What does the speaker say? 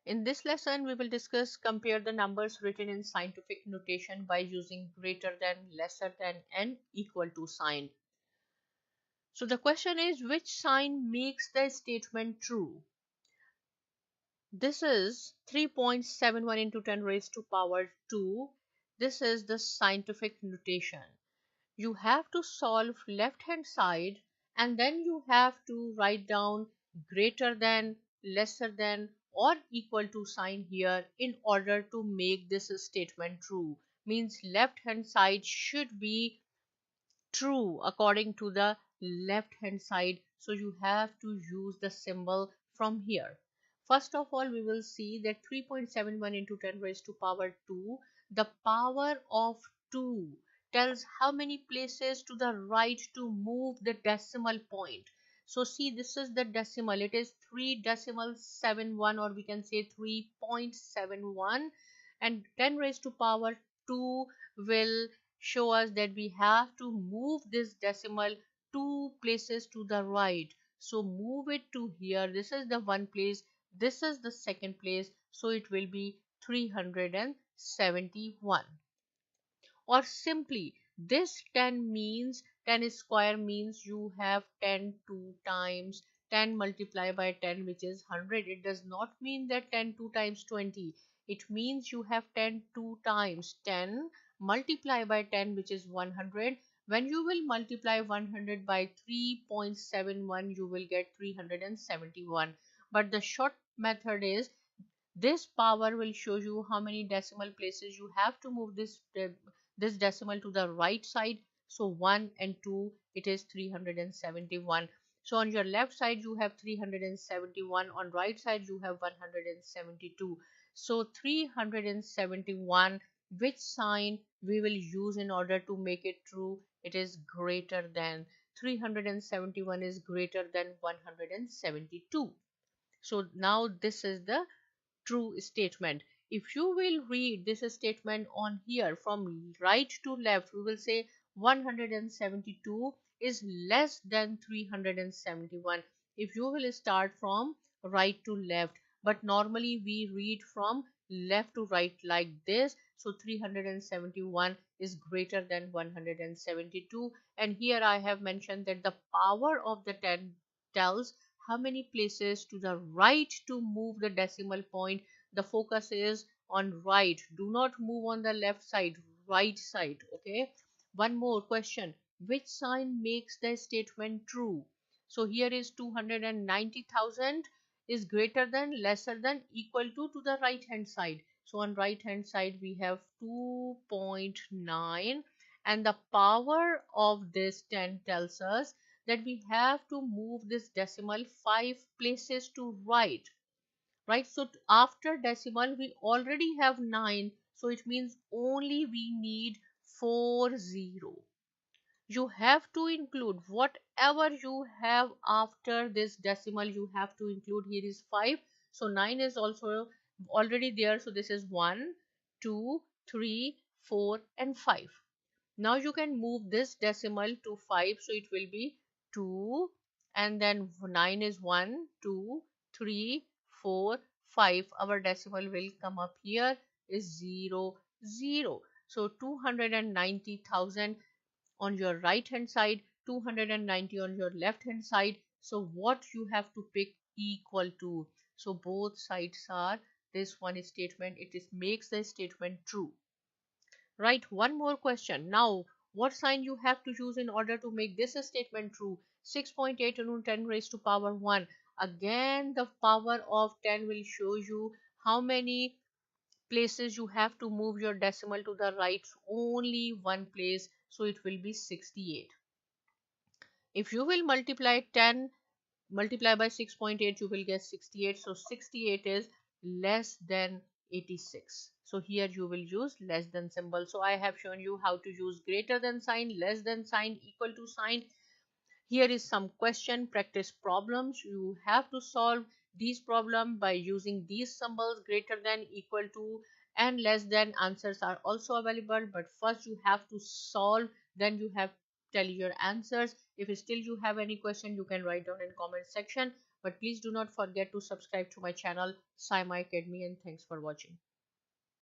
In this lesson, we will discuss compare the numbers written in scientific notation by using greater than, lesser than, and equal to sign. So the question is, which sign makes the statement true? This is 3.71 into 10 raised to power 2. This is the scientific notation. You have to solve left hand side and then you have to write down greater than, lesser than, or equal to sign here in order to make this statement true. Means left hand side should be true according to the left hand side, so you have to use the symbol from here. First of all, we will see that 3.71 into 10 raised to power 2, the power of 2 tells how many places to the right to move the decimal point. So see, this is the decimal, it is 3.71, or we can say 3.71, and 10 raised to power 2 will show us that we have to move this decimal two places to the right. So move it to here. This is the one place, this is the second place, so it will be 371. Or simply, this 10 means 10 square means you have 10 two times. 10 multiplied by 10, which is 100. It does not mean that 10 2 times 20. It means you have 10 two times. 10 multiplied by 10, which is 100. When you will multiply 100 by 3.71, you will get 371. But the short method is, this power will show you how many decimal places you have to move this decimal to the right side. So 1 and 2, it is 371. So on your left side you have 371, on right side you have 172. So 371, which sign we will use in order to make it true? It is greater than. 371 is greater than 172. So now this is the true statement. If you will read this statement on here from right to left, we will say 172 is less than 371. If you will start from right to left, but normally we read from left to right like this. So 371 is greater than 172. And here I have mentioned that the power of the 10 tells how many places to the right to move the decimal point. The focus is on right, do not move on the left side, right side. Okay, one more question, which sign makes the statement true? So here is 290,000 is greater than, lesser than, equal to the right hand side. So on right hand side we have 2.9, and the power of this 10 tells us that we have to move this decimal 5 places to right. Right, so after decimal we already have 9, so it means only we need 40. You have to include whatever you have after this decimal, you have to include. Here is 5, so 9 is also already there, so this is 1 2 3 4 and 5. Now you can move this decimal to 5, so it will be 2, and then 9 is 1 2 3 4 5. Our decimal will come up here is 0 0. So 290,000 on your right hand side, 290 on your left hand side. So what you have to pick? Equal to. So both sides are this one statement, it is makes the statement true. Right, one more question. Now, what sign you have to use in order to make this a statement true? 6.8 into 10 raised to power 1. Again, the power of 10 will show you how many places you have to move your decimal to the right. Only one place, so it will be 68. If you will multiply 10 multiply by 6.8, you will get 68. So 68 is less than 86. So here you will use less than symbol. So I have shown you how to use greater than sign, less than sign, equal to sign. Here is some question practice problems. You have to solve these problems by using these symbols, greater than, equal to, and less than. Answers are also available, but first you have to solve, then you have tell your answers. If still you have any question, you can write down in comment section. But please do not forget to subscribe to my channel Saima Academy, and thanks for watching.